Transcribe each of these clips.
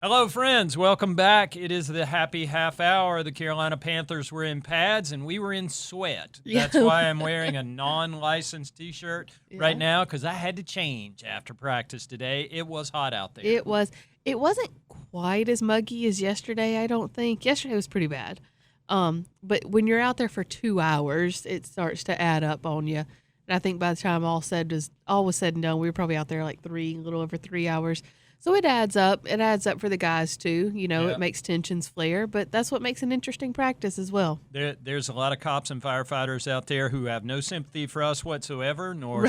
Hello, friends. Welcome back. It is the happy half hour. The Carolina Panthers were in pads, and we were in sweat. That's why I'm wearing a non-licensed T-shirt right now, because I had to change after practice today. It was hot out there. It was. It wasn't quite as muggy as yesterday, I don't think. Yesterday was pretty bad. But when you're out there for 2 hours, it starts to add up on you. And I think by the time all was said and done, we were probably out there like a little over 3 hours. So it adds up. It adds up for the guys too. It makes tensions flare, but that's what makes an interesting practice as well. There's a lot of cops and firefighters out there who have no sympathy for us whatsoever, nor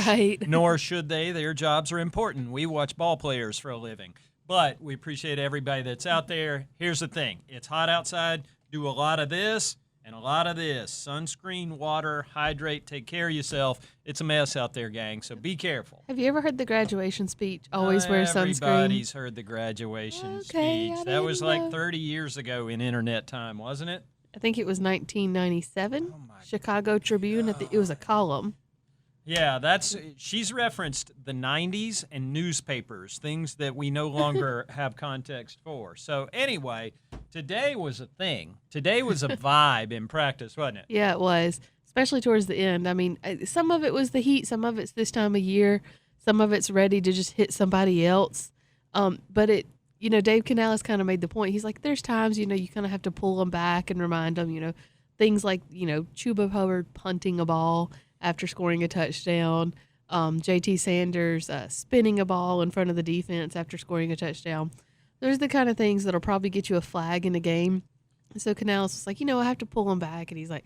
should they. Their jobs are important. We watch ball players for a living. But we appreciate everybody that's out there. Here's the thing. It's hot outside. Do a lot of this and a lot of this. Sunscreen, water, hydrate, take care of yourself. It's a mess out there, gang, so be careful. Have you ever heard the graduation speech? Always wear sunscreen. Everybody's heard the graduation speech. That was like 30 years ago in internet time, wasn't it? I think it was 1997. Chicago Tribune. It was a column. Yeah, she's referenced the 90s and newspapers, things that we no longer have context for. So anyway, today was a thing. Today was a vibe in practice, wasn't it? Yeah, it was, especially towards the end. I mean, some of it was the heat, some of it's this time of year, some of it's ready to just hit somebody else. But Dave Canales kind of made the point. He's like, there's times, you kind of have to pull them back and remind them, things like, Chuba Hubbard punting a ball after scoring a touchdown, JT Sanders spinning a ball in front of the defense after scoring a touchdown. There's the kind of things that'll probably get you a flag in the game. So Canales was like, I have to pull him back. And he's like,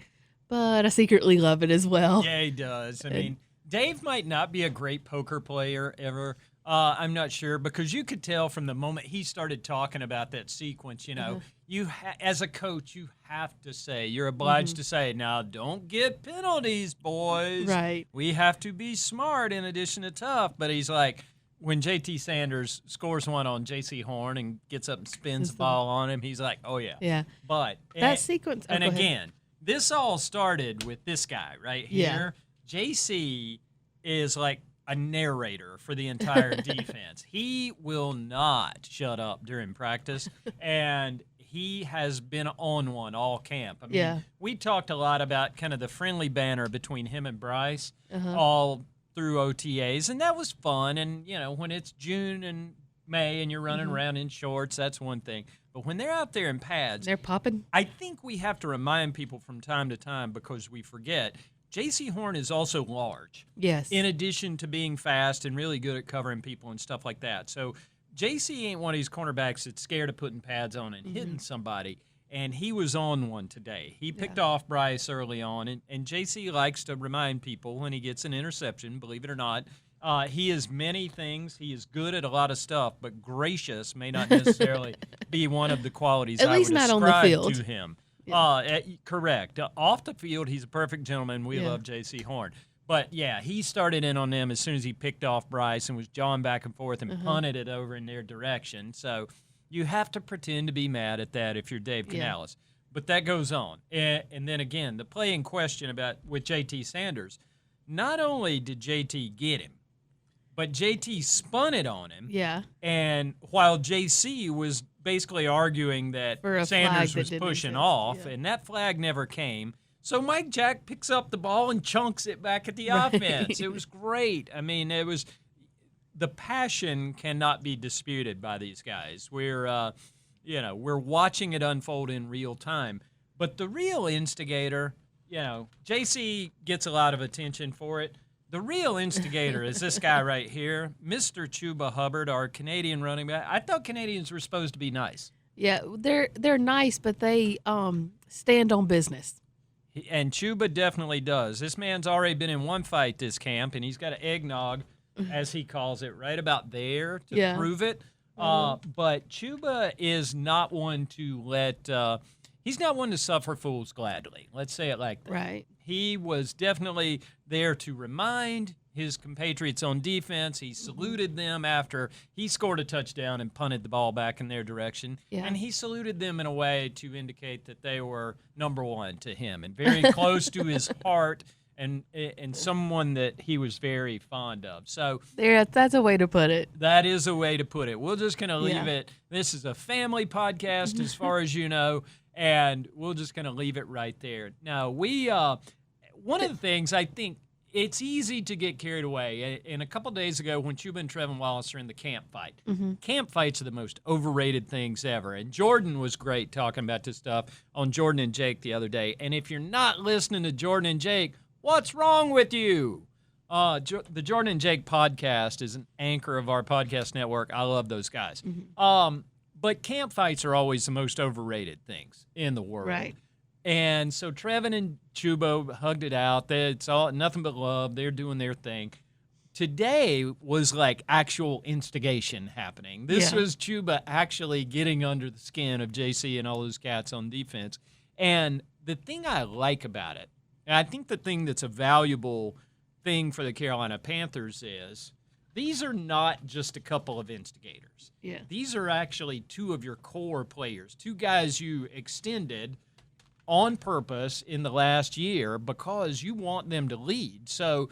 but I secretly love it as well. Yeah, he does. I mean, Dave might not be a great poker player ever. I'm not sure, because you could tell from the moment he started talking about that sequence, you as a coach, you have to say, you're obliged to say, now don't get penalties, boys. Right. We have to be smart in addition to tough. But he's like, when JT Sanders scores one on Jaycee Horn and gets up and spins the ball on him, he's like, oh, yeah. Yeah. But that sequence. And again, this all started with this guy right here. Yeah. JC is like a narrator for the entire defense. He will not shut up during practice, and he has been on one all camp. I mean, we talked a lot about kind of the friendly banter between him and Bryce all through OTAs, and that was fun. And, when it's June and May and you're running around in shorts, that's one thing. But when they're out there in pads, they're popping. I think we have to remind people from time to time, because we forget, Jaycee Horn is also large. Yes. In addition to being fast and really good at covering people and stuff like that. So Jaycee ain't one of these cornerbacks that's scared of putting pads on and hitting somebody. And he was on one today. He picked off Bryce early on. And Jaycee likes to remind people when he gets an interception, believe it or not, he is many things. He is good at a lot of stuff, but gracious may not necessarily be one of the qualities at I least would not ascribe on the field. to him. Yeah. Correct. Off the field, he's a perfect gentleman. We love Jaycee Horn. But, yeah, he started in on them as soon as he picked off Bryce and was jawing back and forth and punted it over in their direction. So you have to pretend to be mad at that if you're Dave Canales. But that goes on. And then, again, the play in question with JT Sanders, not only did JT get him, but JT spun it on him. Yeah. And while JC was basically arguing that Sanders was pushing off, and that flag never came, so Mike Jack picks up the ball and chunks it back at the offense. It was great. I mean, the passion cannot be disputed by these guys. We're watching it unfold in real time. But the real instigator, JC gets a lot of attention for it. The real instigator is this guy right here, Mr. Chuba Hubbard, our Canadian running back. I thought Canadians were supposed to be nice. Yeah, they're nice, but they stand on business. And Chuba definitely does. This man's already been in one fight this camp, and he's got an eggnog, as he calls it, right about there to prove it. But Chuba is not one to he's not one to suffer fools gladly. Let's say it like that. Right. He was definitely there to remind his compatriots on defense. He saluted them after he scored a touchdown and punted the ball back in their direction. Yeah. And he saluted them in a way to indicate that they were number one to him and very close to his heart and someone that he was very fond of. So that's a way to put it. That is a way to put it. We're just going to leave it. This is a family podcast as far as you know, and we're just going to leave it right there. Now, one of the things I think, it's easy to get carried away. And a couple days ago, when Chuba and Trevin Wallace are in the camp fight, camp fights are the most overrated things ever. And Jordan was great talking about this stuff on Jordan and Jake the other day. And if you're not listening to Jordan and Jake, what's wrong with you? The Jordan and Jake podcast is an anchor of our podcast network. I love those guys. But camp fights are always the most overrated things in the world. Right. And so Trevin and Chuba hugged it out. It's all nothing but love. They're doing their thing. Today was like actual instigation happening. This was Chuba actually getting under the skin of Jaycee and all those cats on defense. And the thing I like about it, and I think the thing that's a valuable thing for the Carolina Panthers is these are not just a couple of instigators. Yeah. These are actually two of your core players, two guys you extended on purpose in the last year because you want them to lead. So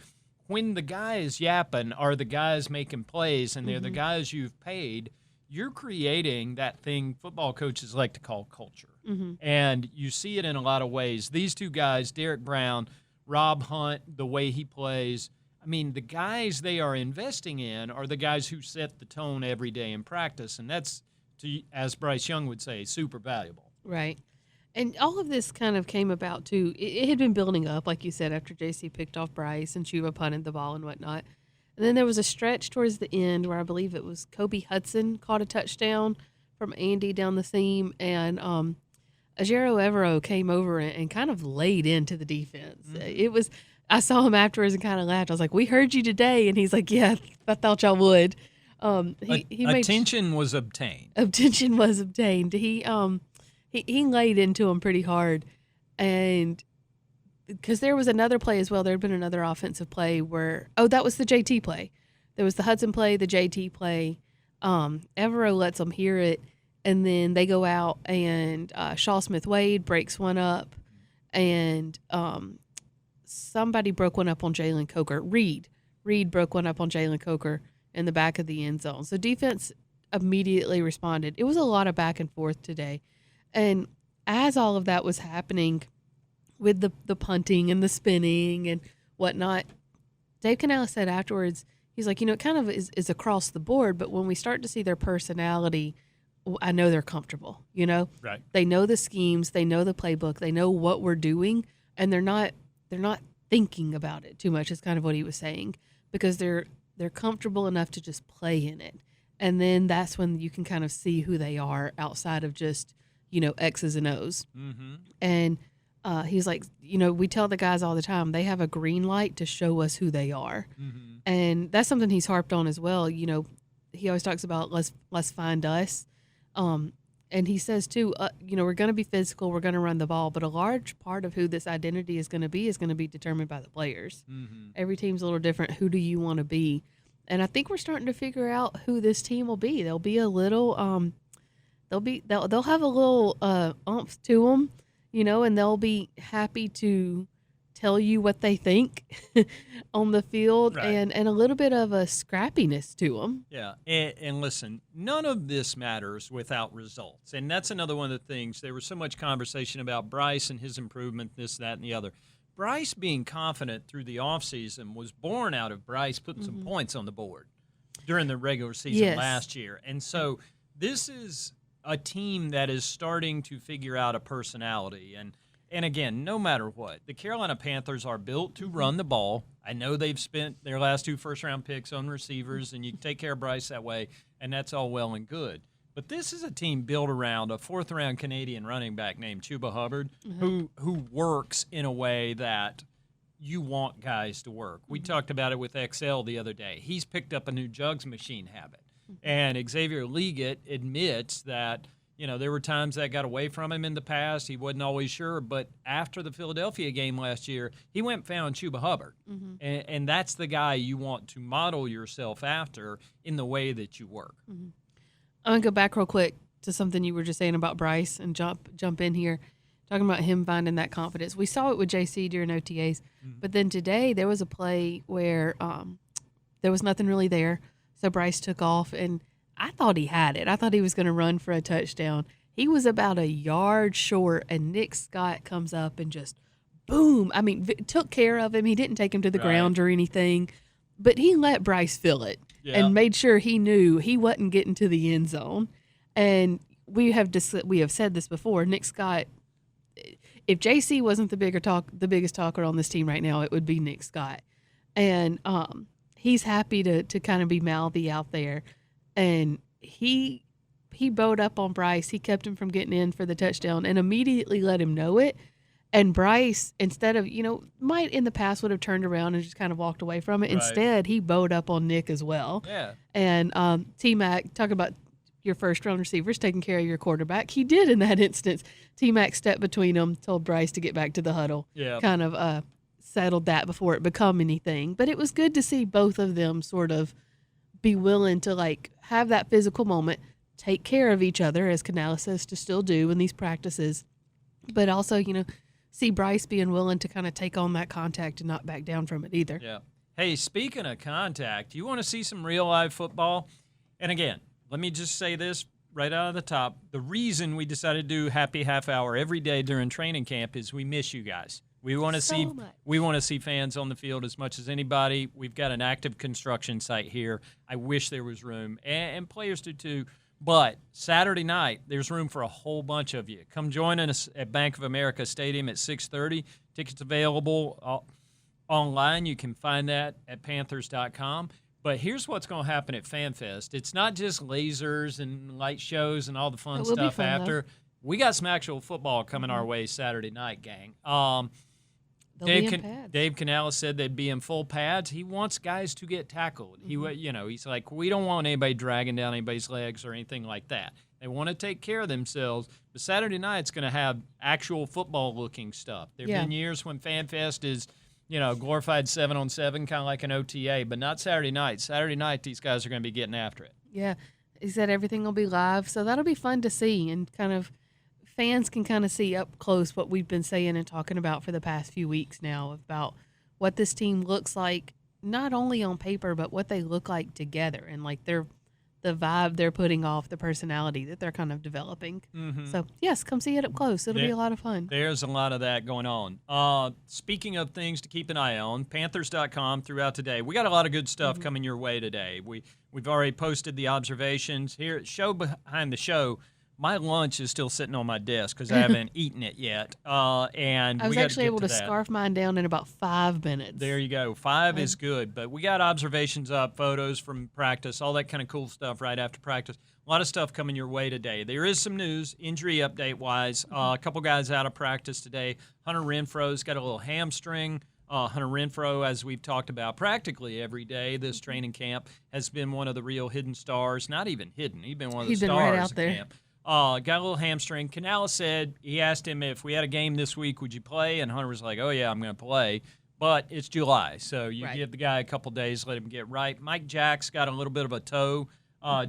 when the guys yapping are the guys making plays and they're the guys you've paid, you're creating that thing football coaches like to call culture. And you see it in a lot of ways. These two guys, Derek Brown, Rob Hunt, the way he plays, I mean, the guys they are investing in are the guys who set the tone every day in practice. And that's, as Bryce Young would say, super valuable. Right. And all of this kind of came about, too. It had been building up, like you said, after Jaycee picked off Bryce and Chuba punted the ball and whatnot. And then there was a stretch towards the end where I believe it was Kobe Hudson caught a touchdown from Andy down the seam. And Ajero Evero came over and kind of laid into the defense. It was – I saw him afterwards and kind of laughed. I was like, we heard you today. And he's like, yeah, I thought y'all would. Attention was obtained. Attention was obtained. He laid into him pretty hard, and because there was another play as well. There had been another offensive play where that was the JT play. There was the Hudson play, the JT play. Evero lets them hear it, and then they go out and Shaw Smith-Wade breaks one up, and somebody broke one up on Jalen Coker. Reed broke one up on Jalen Coker in the back of the end zone. So defense immediately responded. It was a lot of back and forth today. And as all of that was happening with the punting and the spinning and whatnot, Dave Canales said afterwards, he's like, it kind of is across the board, but when we start to see their personality, I know they're comfortable, Right. They know the schemes, they know the playbook, they know what we're doing, and they're not thinking about it too much is kind of what he was saying, because they're comfortable enough to just play in it. And then that's when you can kind of see who they are outside of just X's and O's. And he's like, we tell the guys all the time, they have a green light to show us who they are. And that's something he's harped on as well. He always talks about let's find us. And he says too, we're going to be physical, we're going to run the ball, but a large part of who this identity is going to be determined by the players. Every team's a little different. Who do you want to be? And I think we're starting to figure out who this team will be. They'll be a little they'll have a little oomph to them, and they'll be happy to tell you what they think on the field, right. and a little bit of a scrappiness to them. Yeah, and listen, none of this matters without results, and that's another one of the things. There was so much conversation about Bryce and his improvement, this, that, and the other. Bryce being confident through the offseason was born out of Bryce putting some points on the board during the regular season last year, and so this is a team that is starting to figure out a personality. And again, no matter what, the Carolina Panthers are built to run the ball. I know they've spent their last 2 first-round picks on receivers, and you can take care of Bryce that way, and that's all well and good. But this is a team built around a 4th-round Canadian running back named Chuba Hubbard, who works in a way that you want guys to work. We talked about it with XL the other day. He's picked up a new jugs machine habit. And Xavier Leggett admits that, there were times that got away from him in the past. He wasn't always sure. But after the Philadelphia game last year, he went and found Chuba Hubbard. And that's the guy you want to model yourself after in the way that you work. I'm going to go back real quick to something you were just saying about Bryce and jump in here. talking about him finding that confidence. We saw it with JC during OTAs, but then today there was a play where there was nothing really there. So Bryce took off, and I thought he had it. I thought he was going to run for a touchdown. He was about a yard short, and Nick Scott comes up and just boom. I mean, took care of him. He didn't take him to the ground or anything, but he let Bryce feel it and made sure he knew he wasn't getting to the end zone. And we have said this before. Nick Scott, if JC wasn't the biggest talker on this team right now, it would be Nick Scott. And he's happy to kind of be mouthy out there. And he bowed up on Bryce. He kept him from getting in for the touchdown and immediately let him know it. And Bryce, instead of, might in the past would have turned around and just kind of walked away from it. Right. Instead, he bowed up on Nick as well. Yeah. And T-Mac, talk about your first-round receivers taking care of your quarterback. He did in that instance. T-Mac stepped between them, told Bryce to get back to the huddle. Yeah. Kind of settled that before it become anything. But it was good to see both of them sort of be willing to, have that physical moment, take care of each other, as Canales says to still do in these practices, but also, see Bryce being willing to kind of take on that contact and not back down from it either. Yeah. Hey, speaking of contact, you want to see some real live football? And again, let me just say this right out of the top. The reason we decided to do Happy Half Hour every day during training camp is we miss you guys. We want to see fans on the field as much as anybody. We've got an active construction site here. I wish there was room, and players do too. But Saturday night, there's room for a whole bunch of you. Come join us at Bank of America Stadium at 6:30. Tickets available online. You can find that at Panthers.com. But here's what's going to happen at FanFest. It's not just lasers and light shows and all the fun stuff after. We got some actual football coming our way Saturday night, gang. Dave Canales said they'd be in full pads. He wants guys to get tackled. He's like, we don't want anybody dragging down anybody's legs or anything like that. They want to take care of themselves. But Saturday night's going to have actual football-looking stuff. There have been years when FanFest is, glorified 7-on-7, kind of like an OTA, but not Saturday night. Saturday night, these guys are going to be getting after it. Yeah. He said everything will be live, so that'll be fun to see and kind of fans can kind of see up close what we've been saying and talking about for the past few weeks now about what this team looks like, not only on paper, but what they look like together and the vibe they're putting off, the personality that they're kind of developing. Mm-hmm. So, yes, come see it up close. It'll be a lot of fun. There's a lot of that going on. Speaking of things to keep an eye on, Panthers.com throughout today. We got a lot of good stuff coming your way today. We've already posted the observations. Here, show behind the show, my lunch is still sitting on my desk because I haven't eaten it yet. And I was actually able to scarf mine down in about 5 minutes. There you go. 5 is good. But we got observations up, photos from practice, all that kind of cool stuff right after practice. A lot of stuff coming your way today. There is some news, injury update-wise. A couple guys out of practice today. Hunter Renfro's got a little hamstring. Hunter Renfro, as we've talked about practically every day this training camp, has been one of the real hidden stars. Not even hidden. He's been one of the stars right out there. Camp. Got a little hamstring. Canales said, he asked him if we had a game this week, would you play? And Hunter was like, oh, yeah, I'm going to play. But it's July, so you give the guy a couple days, let him get right. Mike Jack's got a little bit of a toe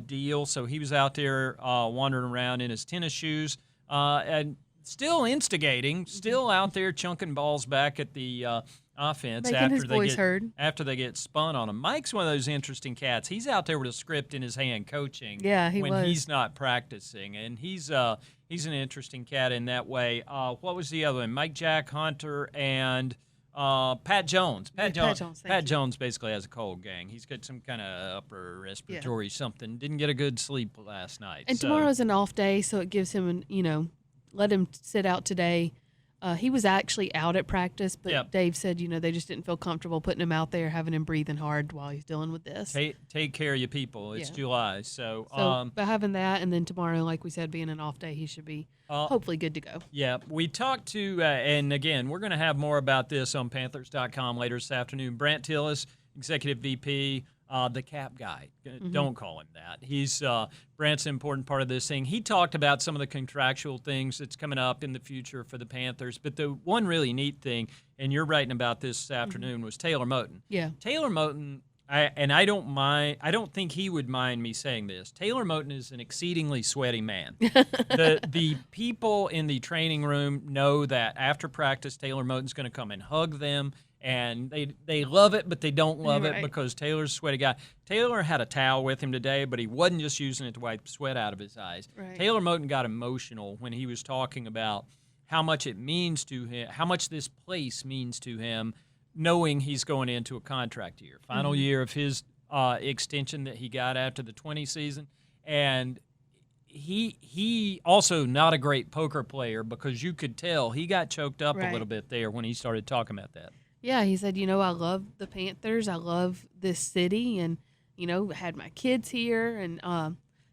deal, so he was out there wandering around in his tennis shoes and still instigating, still out there chunking balls back at the offense after they get spun on him. Mike's one of those interesting cats. He's out there with a script in his hand coaching when he's not practicing, and he's an interesting cat in that way. What was the other one? Mike Jack, Hunter, and Pat Jones. Pat Jones basically has a cold, gang. He's got some kind of upper respiratory something. Didn't get a good sleep last night. And tomorrow's an off day, so it gives him let him sit out today. He was actually out at practice, but Dave said, they just didn't feel comfortable putting him out there, having him breathing hard while he's dealing with this. Take care of you people. It's July. So by having that, and then tomorrow, like we said, being an off day, he should be hopefully good to go. Yeah. We talked to, and again, we're going to have more about this on Panthers.com later this afternoon. Brant Tillis, Executive VP, the cap guy. Don't call him that. He's Brant's an important part of this thing. He talked about some of the contractual things that's coming up in the future for the Panthers. But the one really neat thing, and you're writing about this afternoon, was Taylor Moton. Yeah. Taylor Moton, I don't think he would mind me saying this. Taylor Moton is an exceedingly sweaty man. The people in the training room know that after practice, Taylor Moton's going to come and hug them, and they love it, but they don't love it because Taylor's a sweaty guy. Taylor had a towel with him today, but he wasn't just using it to wipe sweat out of his eyes. Right. Taylor Moton got emotional when he was talking about how much it means to him, how much this place means to him, knowing he's going into a contract year, final year of his extension that he got after the 20 season. And he also not a great poker player, because you could tell he got choked up a little bit there when he started talking about that. Yeah, he said, I love the Panthers. I love this city, and, had my kids here, and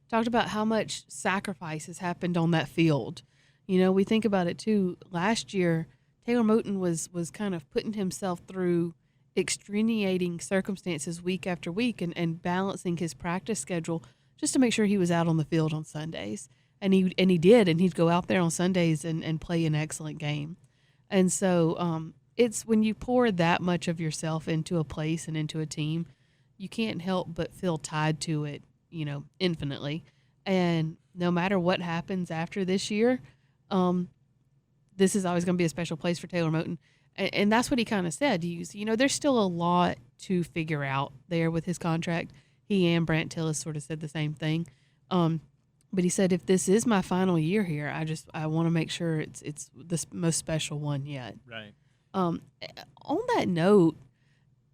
talked about how much sacrifice has happened on that field. We think about it, too. Last year, Taylor Moton was kind of putting himself through extenuating circumstances week after week and balancing his practice schedule just to make sure he was out on the field on Sundays. And he did, and he'd go out there on Sundays and play an excellent game. And so it's when you pour that much of yourself into a place and into a team, you can't help but feel tied to it, infinitely. And no matter what happens after this year, this is always going to be a special place for Taylor Moton. And that's what he kind of said. There's still a lot to figure out there with his contract. He and Brant Tillis sort of said the same thing. But he said, if this is my final year here, I want to make sure it's the most special one yet. Right. On that note,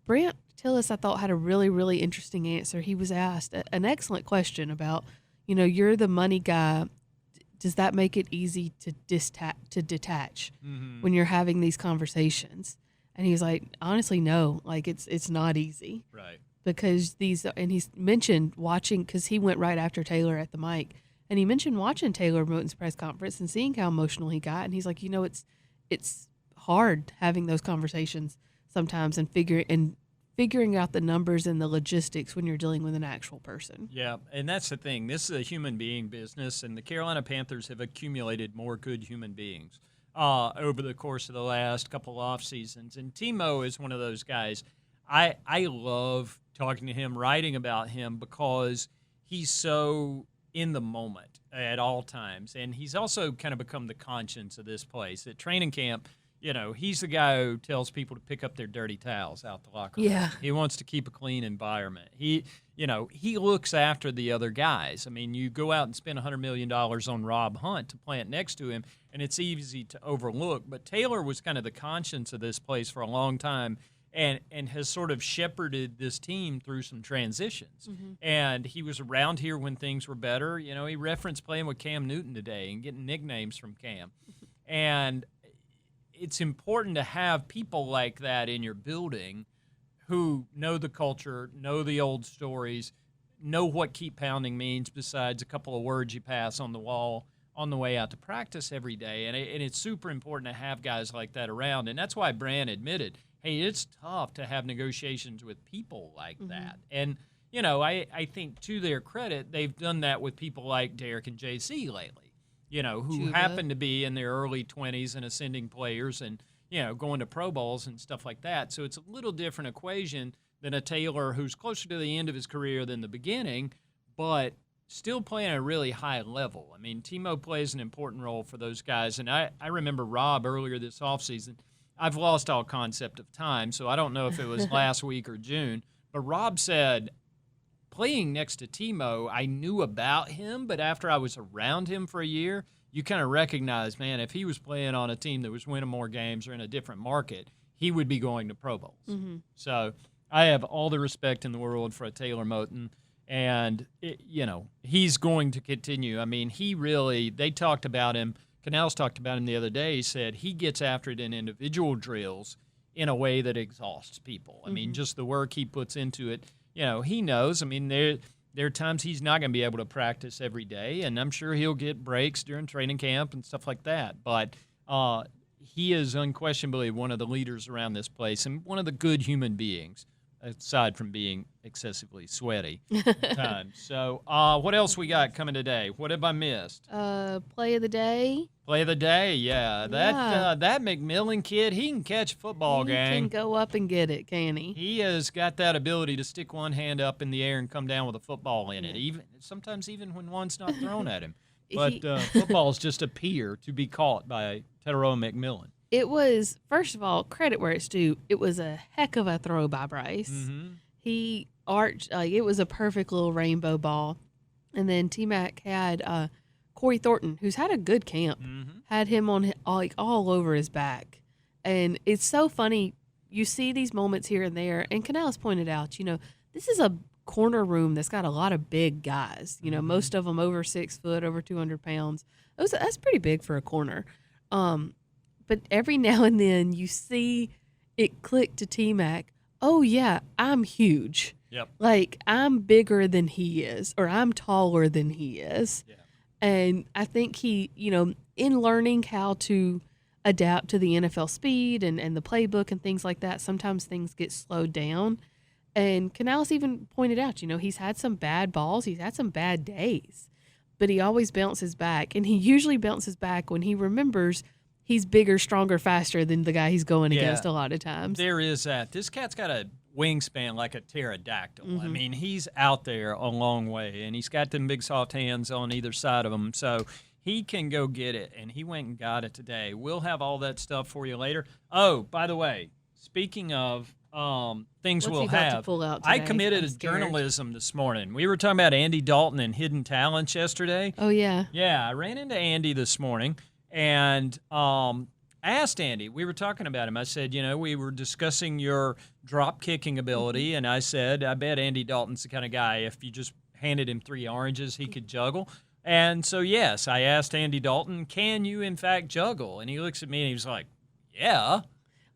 Brant Tillis, I thought, had a really, really interesting answer. He was asked an excellent question about, you're the money guy. Does that make it easy to detach when you're having these conversations? And he was like, honestly, no. Like, it's not easy. Right. Because and he's mentioned watching, because he went right after Taylor at the mic, and he mentioned watching Taylor Moton's press conference and seeing how emotional he got. And he's like, it's hard having those conversations sometimes and figuring out the numbers and the logistics when you're dealing with an actual person. Yeah, and that's the thing. This is a human being business, and the Carolina Panthers have accumulated more good human beings over the course of the last couple off seasons. And Timo is one of those guys. I love talking to him, writing about him, because he's so in the moment at all times. And he's also kind of become the conscience of this place. At training camp, he's the guy who tells people to pick up their dirty towels out the locker room. Yeah. He wants to keep a clean environment. He looks after the other guys. I mean, you go out and spend $100 million on Rob Hunt to plant next to him, and it's easy to overlook. But Taylor was kind of the conscience of this place for a long time, and has sort of shepherded this team through some transitions. Mm-hmm. And he was around here when things were better. He referenced playing with Cam Newton today and getting nicknames from Cam. And it's important to have people like that in your building who know the culture, know the old stories, know what keep pounding means besides a couple of words you pass on the wall on the way out to practice every day. And it's super important to have guys like that around. And that's why Brant admitted, hey, it's tough to have negotiations with people like that. And, I think to their credit, they've done that with people like Derek and Jaycee lately. Who happen to be in their early 20s and ascending players and, going to Pro Bowls and stuff like that. So it's a little different equation than a Taylor who's closer to the end of his career than the beginning, but still playing at a really high level. I mean, Timo plays an important role for those guys. And I remember Rob earlier this offseason. I've lost all concept of time, so I don't know if it was last week or June, but Rob said, playing next to Timo, I knew about him, but after I was around him for a year, you kind of recognize, man, if he was playing on a team that was winning more games or in a different market, he would be going to Pro Bowls. Mm-hmm. So I have all the respect in the world for a Taylor Moton, and, he's going to continue. I mean, they talked about him. Canals talked about him the other day. He said he gets after it in individual drills in a way that exhausts people. I mean, just the work he puts into it. He knows. I mean, there are times he's not going to be able to practice every day, and I'm sure he'll get breaks during training camp and stuff like that. But he is unquestionably one of the leaders around this place and one of the good human beings aside from being excessively sweaty at times. So what else we got coming today? What have I missed? Play of the day. Play of the day, yeah. That McMillan kid, he can catch a football, gang. He can go up and get it, can he? He has got that ability to stick one hand up in the air and come down with a football in it, sometimes even when one's not thrown at him. But footballs just appear to be caught by Taylor McMillan. It was, first of all, credit where it's due. It was a heck of a throw by Bryce. Mm-hmm. He arched, it was a perfect little rainbow ball. And then T-Mac had Corey Thornton, who's had a good camp, had him on all over his back. And it's so funny. You see these moments here and there. And Canales pointed out, this is a corner room that's got a lot of big guys. Most of them over 6 foot, over 200 pounds. That's pretty big for a corner. But every now and then you see it click to T-Mac. Oh, yeah, I'm huge. Yep. Like, I'm bigger than he is, or I'm taller than he is. Yeah. And I think he, in learning how to adapt to the NFL speed and the playbook and things like that, sometimes things get slowed down. And Canales even pointed out, he's had some bad balls. He's had some bad days. But he always bounces back. And he usually bounces back when he remembers he's bigger, stronger, faster than the guy he's going against a lot of times. There is that. This cat's got a wingspan like a pterodactyl. Mm-hmm. I mean, he's out there a long way, and he's got them big soft hands on either side of him. So he can go get it, and he went and got it today. We'll have all that stuff for you later. Oh, by the way, speaking of things we'll have, I committed to journalism this morning. We were talking about Andy Dalton and hidden talents yesterday. Oh, yeah. Yeah, I ran into Andy this morning. And asked Andy, we were talking about him. I said, we were discussing your drop kicking ability. And I said, I bet Andy Dalton's the kind of guy, if you just handed him 3 oranges, he could juggle. And so, yes, I asked Andy Dalton, can you, in fact, juggle? And he looks at me and he was like, yeah.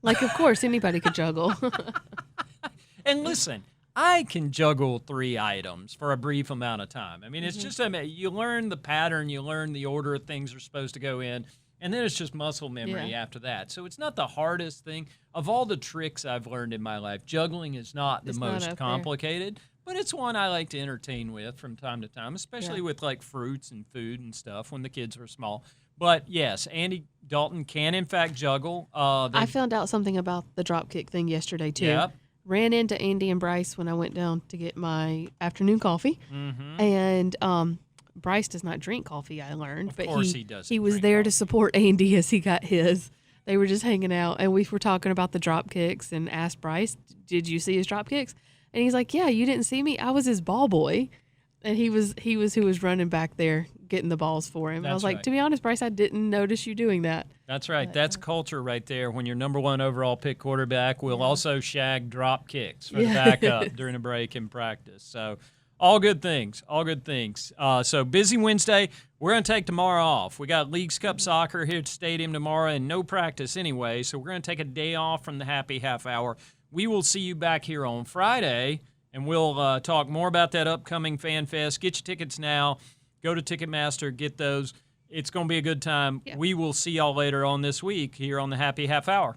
Like, of course, anybody could juggle. And listen, I can juggle 3 items for a brief amount of time. I mean, it's just, you learn the pattern, you learn the order of things are supposed to go in, and then it's just muscle memory after that. So it's not the hardest thing. Of all the tricks I've learned in my life, juggling is not the most complicated, but it's one I like to entertain with from time to time, especially with like fruits and food and stuff when the kids were small. But yes, Andy Dalton can in fact juggle. I found out something about the drop kick thing yesterday too. Yep. Ran into Andy and Bryce when I went down to get my afternoon coffee. Mm-hmm. And Bryce does not drink coffee, I learned. Of course he does. He was there to support Andy as he got his. They were just hanging out, and we were talking about the drop kicks and asked Bryce, did you see his drop kicks? And he's like, yeah, you didn't see me? I was his ball boy. And he was who was running back there getting the balls for him. I was like, to be honest, Bryce, I didn't notice you doing that. That's right. But, that's culture right there. When your number 1 overall pick quarterback will also shag drop kicks for the backup during a break in practice. So all good things. All good things. So busy Wednesday. We're going to take tomorrow off. We got Leagues Cup soccer here at the stadium tomorrow and no practice anyway. So we're going to take a day off from the happy half hour. We will see you back here on Friday. And we'll talk more about that upcoming FanFest. Get your tickets now. Go to Ticketmaster. Get those. It's going to be a good time. Yeah. We will see y'all later on this week here on the Happy Half Hour.